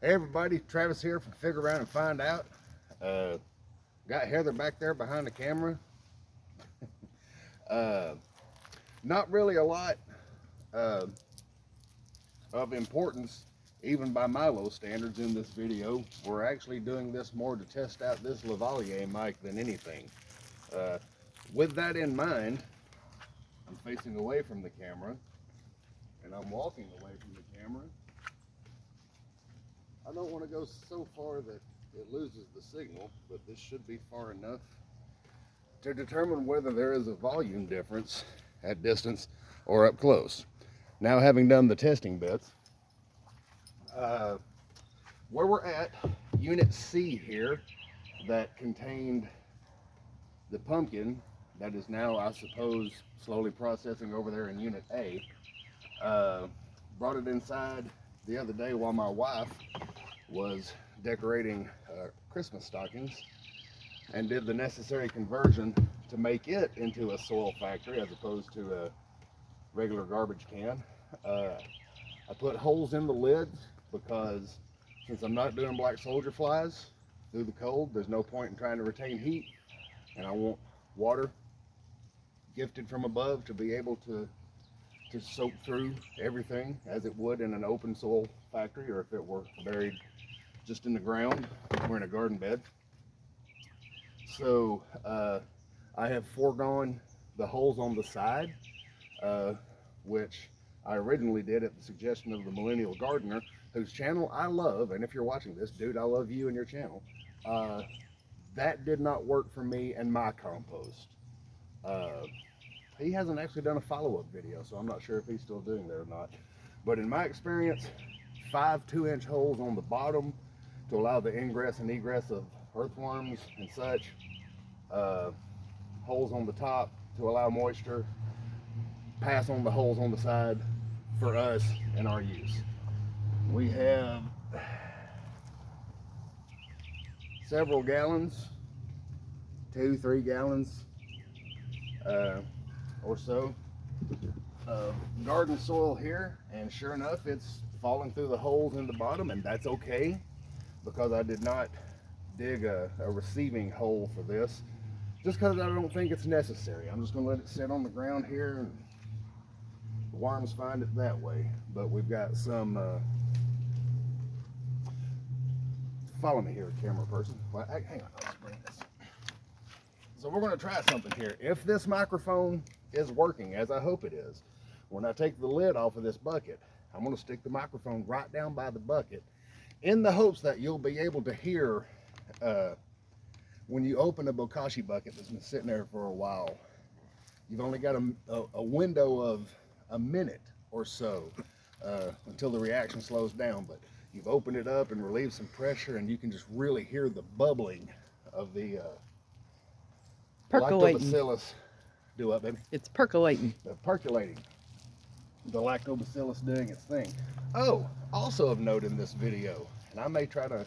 Hey everybody, Travis here from Figure Around and Find Out. Got Heather back there behind the camera. Not really a lot of importance, even by my low standards in this video. We're actually doing this more to test out this lavalier mic than anything. With that in mind, I'm facing away from the camera and I'm walking away from the camera. I don't want to go so far that it loses the signal, but this should be far enough to determine whether there is a volume difference at distance or up close. Now, having done the testing bits, where we're at, Unit C here, that contained the pumpkin that is now, I suppose, slowly processing over there in Unit A, brought it inside the other day while my wife was decorating Christmas stockings and did the necessary conversion to make it into a soil factory as opposed to a regular garbage can. I put holes in the lids because since I'm not doing black soldier flies through the cold, there's no point in trying to retain heat, and I want water gifted from above to be able to soak through everything as it would in an open soil factory, or if it were buried just in the ground. We're in a garden bed. So I have foregone the holes on the side, which I originally did at the suggestion of the Millennial Gardener, whose channel I love. And if you're watching this, dude, I love you and your channel. That did not work for me and my compost. He hasn't actually done a follow-up video, so I'm not sure if he's still doing that or not. But in my experience, 5 2-inch holes on the bottom to allow the ingress and egress of earthworms and such. Holes on the top to allow moisture. Pass on the holes on the side for us and our use. We have several gallons, 2-3 gallons or so of garden soil here, and sure enough, it's falling through the holes in the bottom, and that's okay because I did not dig a receiving hole for this, just because I don't think it's necessary. I'm just going to let it sit on the ground here and the worms find it that way. But we've got some follow me here, camera person. Well, hang on, let's bring this. So we're going to try something here. If this microphone is working, as I hope it is, when I take the lid off of this bucket, I'm going to stick the microphone right down by the bucket in the hopes that you'll be able to hear when you open a bokashi bucket that's been sitting there for a while. You've only got a window of a minute or so until the reaction slows down, but you've opened it up and relieved some pressure, and you can just really hear the bubbling of the percolating. Lactobacillus. Do what, baby? It's percolating. Percolating. The lactobacillus doing its thing. Oh, also of note in this video, and I may try to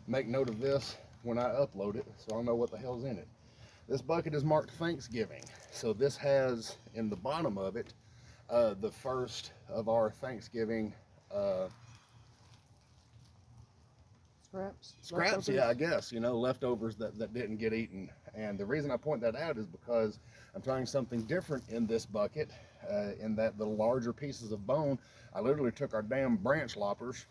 make note of this when I upload it so I'll know what the hell's in it. This bucket is marked Thanksgiving, so this has in the bottom of it the first of our Thanksgiving scraps, yeah, I guess, you know, leftovers that didn't get eaten. And the reason I point that out is because I'm trying something different in this bucket, in that the larger pieces of bone, I literally took our damn branch loppers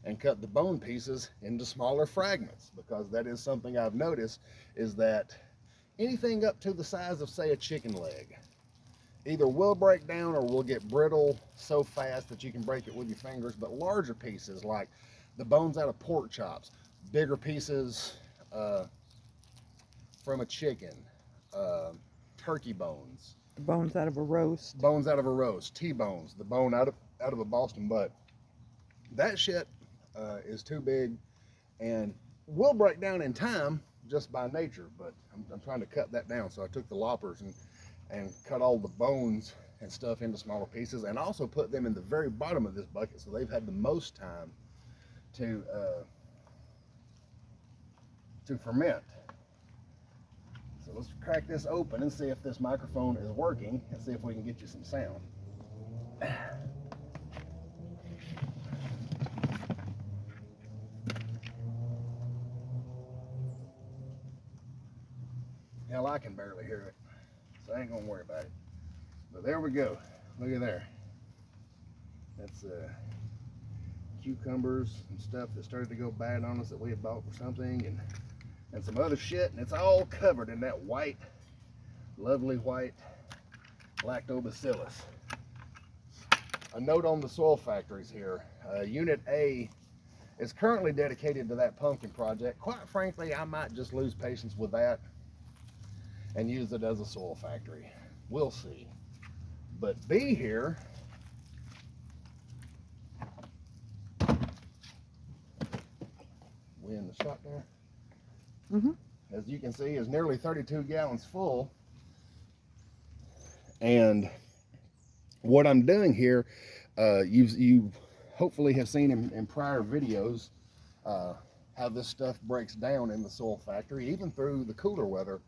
and cut the bone pieces into smaller fragments, because that is something I've noticed, is that anything up to the size of, say, a chicken leg either will break down or will get brittle so fast that you can break it with your fingers. But larger pieces, like the bones out of pork chops, bigger pieces from a chicken, turkey bones, The bones out of a roast. T-bones, the bone out of a Boston butt. That shit is too big and will break down in time just by nature, but I'm trying to cut that down. So I took the loppers and cut all the bones and stuff into smaller pieces, and also put them in the very bottom of this bucket, so they've had the most time to ferment. So let's crack this open and see if this microphone is working, and see if we can get you some sound. Hell, I can barely hear it, so I ain't gonna worry about it. But there we go. Look at there. That's cucumbers and stuff that started to go bad on us that we had bought for something, and some other shit, and it's all covered in that white, lovely white lactobacillus. A note on the soil factories here. Unit A is currently dedicated to that pumpkin project. Quite frankly, I might just lose patience with that and use it as a soil factory. We'll see. But B here, we in the shot there? Mm-hmm. As you can see, is nearly 32 gallons full. And what I'm doing here, you hopefully have seen in prior videos how this stuff breaks down in the soil factory, even through the cooler weather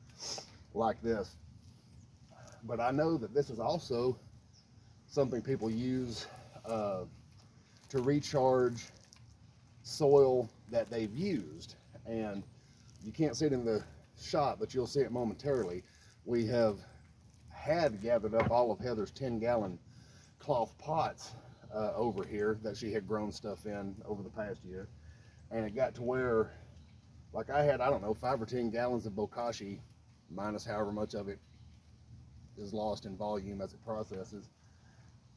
like this. But I know that this is also something people use to recharge soil that they've used. And you can't see it in the shot, but you'll see it momentarily. We had gathered up all of Heather's 10-gallon cloth pots over here that she had grown stuff in over the past year. And it got to where, like I had, I don't know, 5 or 10 gallons of bokashi, minus however much of it is lost in volume as it processes.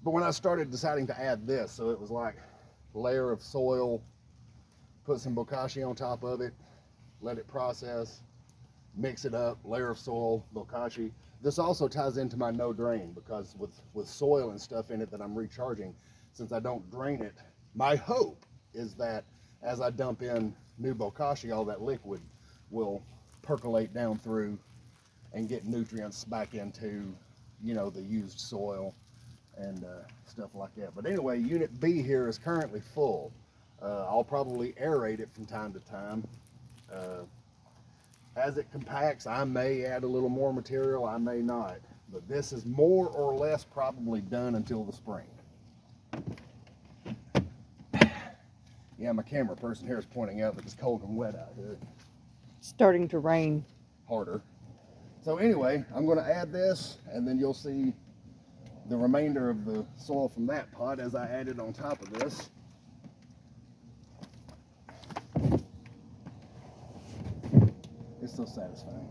But when I started deciding to add this, so it was like layer of soil, put some bokashi on top of it, let it process, mix it up, layer of soil, bokashi. This also ties into my no drain, because with soil and stuff in it that I'm recharging, since I don't drain it, my hope is that as I dump in new bokashi, all that liquid will percolate down through and get nutrients back into, you know, the used soil and stuff like that. But anyway, unit B here is currently full. I'll probably aerate it from time to time. As it compacts, I may add a little more material, I may not. But this is more or less probably done until the spring. Yeah, my camera person here is pointing out that it's cold and wet out here. Starting to rain. Harder. So anyway, I'm going to add this, and then you'll see the remainder of the soil from that pot as I add it on top of this. It's so satisfying.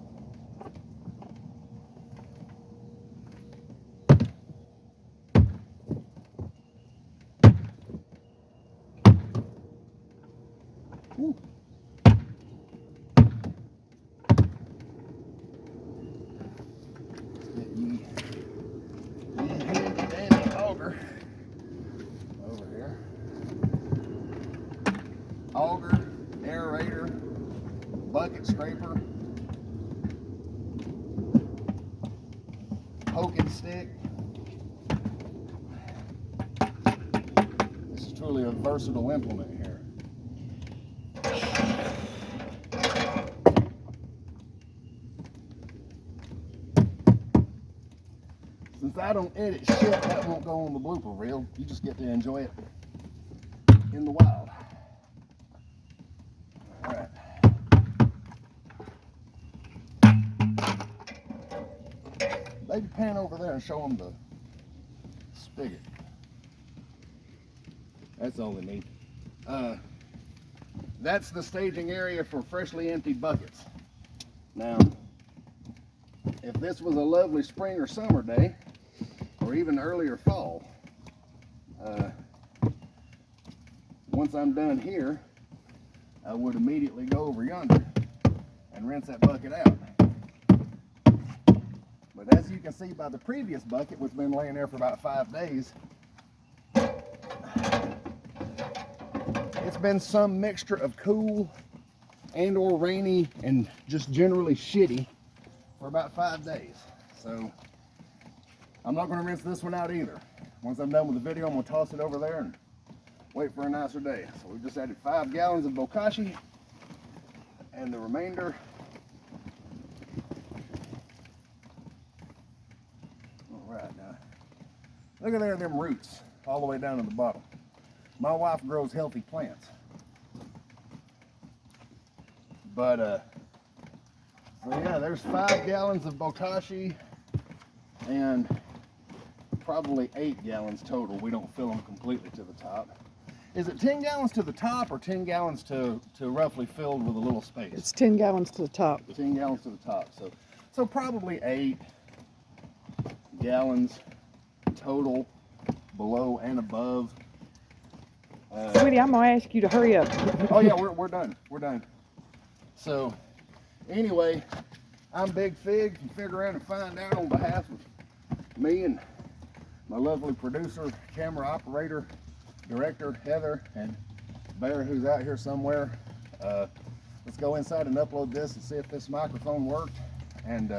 Woo. Dandy auger over here. Auger, aerator, bucket scraper, poking stick. This is truly a versatile implement here. Since I don't edit shit, that won't go on the blooper reel. You just get to enjoy it in the wild. All right. Maybe pan over there and show them the spigot. That's all they need. That's the staging area for freshly emptied buckets. Now, if this was a lovely spring or summer day, or even earlier fall, once I'm done here, I would immediately go over yonder and rinse that bucket out. But as you can see by the previous bucket, which has been laying there for about 5 days, it's been some mixture of cool and or rainy and just generally shitty for about 5 days. So I'm not going to rinse this one out either. Once I'm done with the video, I'm going to toss it over there and wait for a nicer day. So we just added 5 gallons of bokashi, and the remainder, all right, now look at there, them roots all the way down to the bottom. My wife grows healthy plants, but So yeah, there's 5 gallons of bokashi and probably 8 gallons total. We don't fill them completely to the top. Is it 10 gallons to the top or 10 gallons to roughly filled with a little space? It's 10 gallons to the top. 10 gallons to the top. So probably 8 gallons total below and above. Sweetie, I'm gonna ask you to hurry up. Oh yeah, we're done. We're done. So anyway, I'm Big Fig. You figure around and find out on behalf of me and my lovely producer, camera operator, director Heather, and Bear, who's out here somewhere. Let's go inside and upload this and see if this microphone worked. And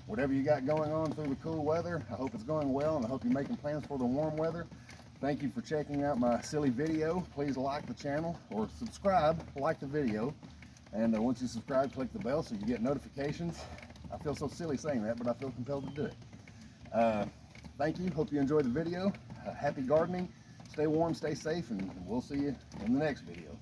whatever you got going on through the cool weather, I hope it's going well, and I hope you're making plans for the warm weather. Thank you for checking out my silly video. Please like the channel or subscribe, like the video. And once you subscribe, click the bell so you get notifications. I feel so silly saying that, but I feel compelled to do it. Thank you. Hope you enjoyed the video. Happy gardening. Stay warm, stay safe, and we'll see you in the next video.